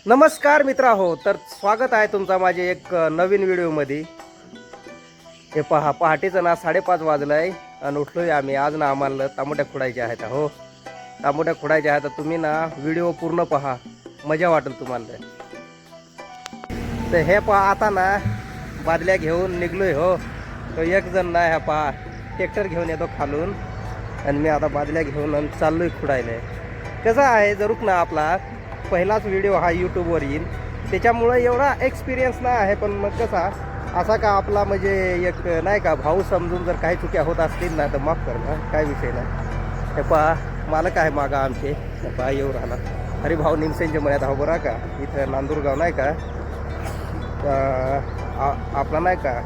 नमस्कार मित्रा हो, तर स्वागत आहे तुमचा माझे एक नवीन व्हिडिओमध्ये. हे पहा, पहाटेचं ना 5:30 वाजलं आहे आणि उठलोय आम्ही. आज ना आम्हाला तांबड्या खुडायच्या आहेत. हो, तांबड्या खुडायच्या आहेत. तुम्ही ना व्हिडिओ पूर्ण पहा, मजा वाटेल तुम्हाला. तर हे पहा, आता ना बादल्या घेऊन निघलोय. हो, तो एक जण ना ह्या पहा ट्रॅक्टर घेऊन येतो खालून आणि मी आता बादल्या घेऊन आणि चाललोय खुडायला. कसं आहे, जरूक ना आपला पहिलाच व्हिडिओ हा यूट्यूबवर येईल, त्याच्यामुळं एवढा एक्सपिरियन्स नाही आहे. पण मग कसा असा का आपला म्हणजे एक नाही का भाऊ समजून जर काही चुक्या होत असतील ना तर माफ कर ना, काय विषय नाही. हे पहा, मालक आहे मागा आमचे. हे पहा येऊ राहिला हरिभाऊ निमसेंचे मळ्यात. हो बरं का, इथं नांदूरगाव नाही का, आपला नाही का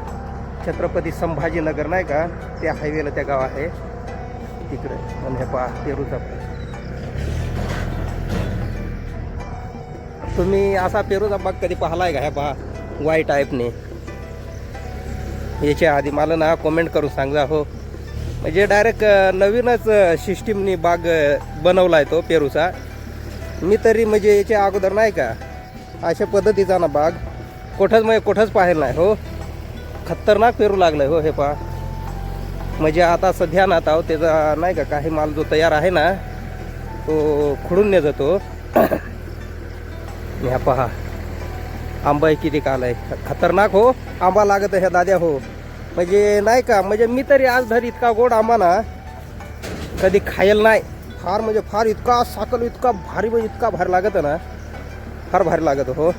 छत्रपती संभाजीनगर नाही का, त्या हायवेला त्या गाव आहे तिकडे. आणि हे पहा पेरूचा, तुम्ही असा पेरूचा बाग कधी पाहिलाय का? ह्या पहा वाय टाईपने. याच्या आधी मला ना कमेंट करून सांगा. हो, म्हणजे डायरेक्ट नवीनच सिस्टीमनी बाग बनवला आहे तो पेरूचा. मी तरी म्हणजे याच्या अगोदर नाही का अशा पद्धतीचा ना बाग कुठंच पाहिलं नाही. हो, खतरनाक पेरू लागलं आहे. हो, हे पहा, म्हणजे आता सध्या ना आता त्याचा नाही का काही माल जो तयार आहे ना तो खुडून ने जातो. ह्या पहा आंबा किती काल आहे, खतरनाक. हो, आंबा लागत ह्या दाद्या. हो, म्हणजे नाही का, म्हणजे मी तरी आज धरी इतका गोड आंबा ना कधी खायला नाही. फार म्हणजे फार इतका साकल, इतका भारी, म्हणजे इतका भारी लागत ना, फार भारी लागत. हो,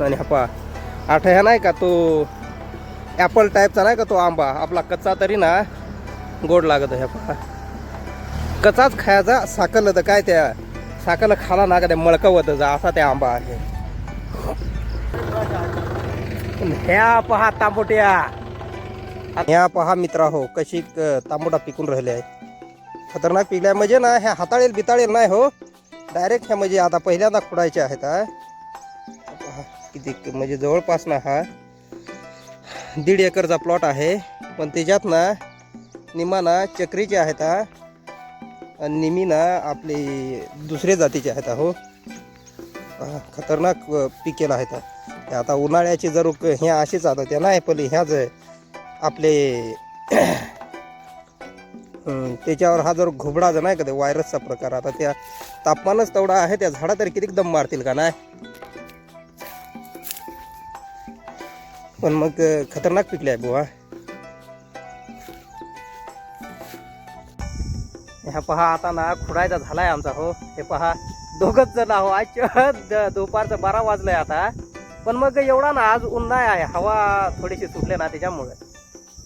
आणि हा पहा आठ ह्या नाही का तो ॲपल टाईपचा नाही का तो आंबा आपला कच्चा तरी ना गोड लागत. ह्या पहा कच्चाच खायचा, साकल तर काय त्या साकल खाला ना का त्या मळकवत जा असा त्या आंबा आहे. ह्या पहा तांबोट्या, ह्या पहा मित्रा हो कशी तांबोटा पिकून राहिले आहे. खतरनाक पिकल्या म्हणजे ना ह्या हाताळेल बिताळेल नाही. हो, डायरेक्ट ह्या म्हणजे आता पहिल्यांदा खुडायचे आहेत. किती म्हणजे जवळपास ना हा 1.5 एकरचा प्लॉट आहे. पण त्याच्यात ना निमा ना चक्रीचे आहेत आणि निमी ना आपले दुसरे जातीचे आहेत. हो, खतरनाक पिकेला आहेत. आता उन्हाळ्याची जर ह्या अशीच आता त्या नाही पण ह्याच आपले त्याच्यावर हा जर घुबडा जर नाही का ते व्हायरसचा प्रकार, आता त्या तापमानच तेवढा आहे, त्या झाडा तरी किती दम मारतील का नाही. पण मग खतरनाक पिकले आहे बुवा. ह्या पहा आता ना खुडायचा झालाय आमचा. हो, हे पहा दोघच जण आहो. आज दुपारचं 12 वाजलंय आता. पण मग एवढा ना आज ऊन नाही आहे, हवा थोडीशी सुटले ना त्याच्यामुळे.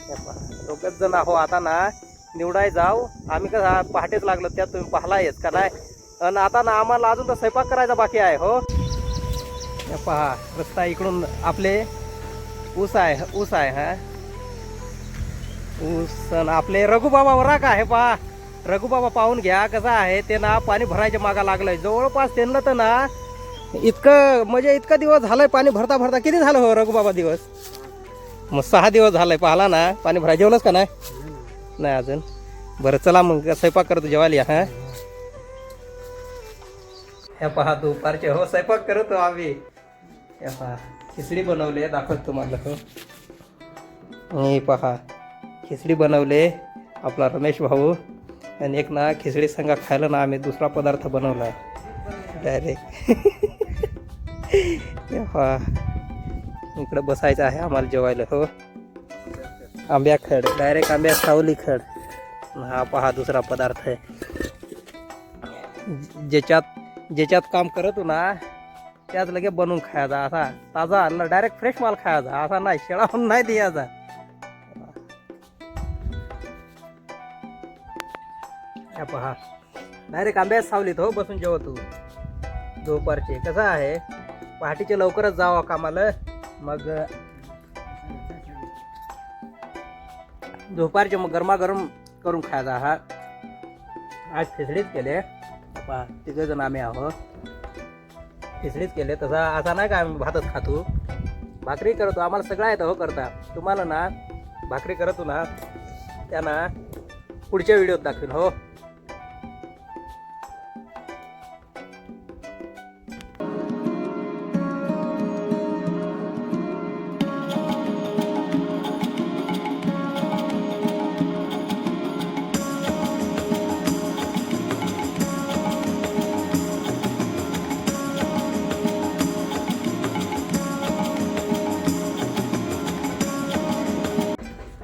हे पहा दोघच जण आहो आता ना निवडाय जाऊ. आम्ही कसं पहाटेच लागलो त्यात तुम्ही पाहिलायच का नाही. आणि आता ना आम्हाला अजून तर स्वयंपाक करायचा बाकी आहे. हो, हे पहा रस्ता इकडून आपले ऊस आहे. हा ऊस आपले रघुबाबा वरा का. हे पहा रघुबाबा पाहून घ्या कसं आहे ते ना पाणी भरायच्या मागा लागलंय. जवळपास त्यांना तर ना इतकं म्हणजे इतका दिवस झालंय पाणी भरता भरता. किती झालं हो रघुबाबा दिवस? मग 6 दिवस झालंय. पाहिला ना पाणी भरायला. जेवलंच का नाही? नाही अजून. बरं चला मग स्वयंपाक करतो, जेवायला या. हा, ह्या पहा दुपारचे हो स्वयंपाक करतो आम्ही. ह्या पहा खिचडी बनवले, दाखवतो तुम्हाला. हो, हे पहा खिचडी बनवले आपला रमेश भाऊ. आणि एक ना खिचडी संगा खायला ना आम्ही दुसरा पदार्थ बनवला आहे डायरेक्ट. पहा इकडं बसायचं आहे आम्हाला जेवायला. हो, आंब्या खड, डायरेक्ट आंब्या सावली खड. हा पहा दुसरा पदार्थ आहे. ज्याच्यात काम करत ना त्याच लगे बनवून खायचा. असा ताजा डायरेक्ट फ्रेश माल खायचा, असा नाही शेळाहून नाही द्यायचा. पहा डायरेक्ट आंब्यात सावलीत हो बसून जेवतो दुपारचे. कसं आहे पहाटेचे लवकरच जावं कामाला, मग दुपारचे मग गरमागरम करून खायचा. हा आज खिचडीच केले. पहा तिघे जण आम्ही आहो, खिचडीच केले. तसा असा नाही का आम्ही भातच खातो, भाकरी करतो. आम्हाला सगळं येतं हो करता. तुम्हाला ना भाकरी करतो ना त्यांना पुढच्या व्हिडिओत दाखवेन. हो,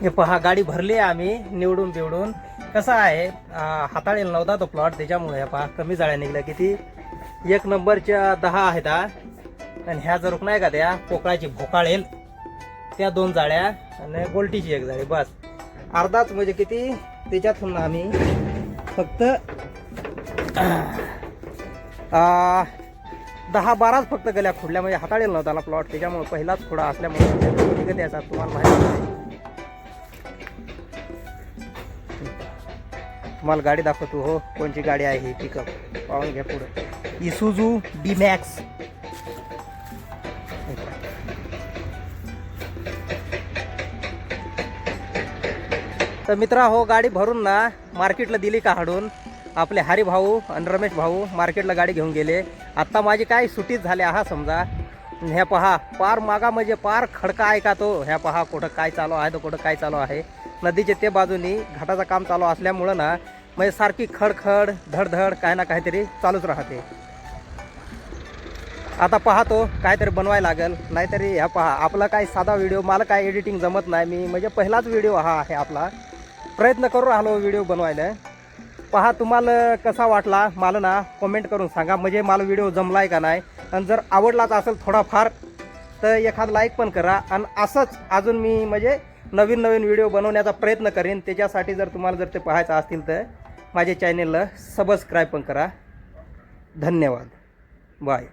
हे पहा गाडी भरली आहे आम्ही निवडून बिवडून. कसं आहे हाताळेल नव्हता तो प्लॉट, त्याच्यामुळे हे पहा कमी जाळ्या निघल्या. किती 1 नंबरच्या 10 आहेत हा. आणि ह्या जरूक नाही का त्या पोकळाची भोकाळेल त्या 2 जाळ्या आणि गोल्टीची 1 जाळी, बस अर्धाच. म्हणजे किती त्याच्यातून आम्ही फक्त 10-12 फक्त गल्या खुडल्या. म्हणजे हाताळेल नव्हता ना प्लॉट, त्याच्यामुळे पहिलाच खुडा असल्यामुळे त्याचा तुम्हाला माहिती. तुम्हाला गाडी दाखवतो हो, कोणची गाडी आहे ही पिकअप पाहून घ्या पुढे. इसूझू D-Max. तर मित्रा हो, गाडी भरून ना मार्केटला दिली का हाडून. आपले हरी भाऊ आणि रमेश भाऊ मार्केटला गाडी घेऊन गेले. आत्ता माझी काय सुटीच झाली हा समजा. ह्या पहा पार मागा म्हणजे पार खडका आहे का तो. ह्या पहा कुठं काय चालू आहे तर कुठं काय चालू आहे. नदीचे ते बाजूनी घाटाचं काम चालू असल्यामुळं ना म्हणजे सारखी खडखड धडधड काय ना काहीतरी चालूच राहते. आता पाहतो काहीतरी बनवायला लागेल, नाहीतरी ह्या पहा आपला काय साधा व्हिडिओ, मला काय एडिटिंग जमत नाही. मी म्हणजे पहिलाच व्हिडिओ हा आहे आपला, प्रयत्न करू राहिलो व्हिडिओ बनवायला. पहा तुम्हाला कसा वाटला मला ना कमेंट करून सांगा, म्हणजे मला व्हिडिओ जमलाय का नाही. आणि जर आवडलाच असेल थोडाफार तर एखाद लाईक पण करा. आणि असंच अजून मी म्हणजे नवीन नवीन व्हिडिओ बनवण्याचा प्रयत्न करेन. त्याच्यासाठी जर तुम्हाला जर ते पाहायचं असतील तर माझ्या चॅनेलला सबस्क्राईब पण करा. धन्यवाद, बाय.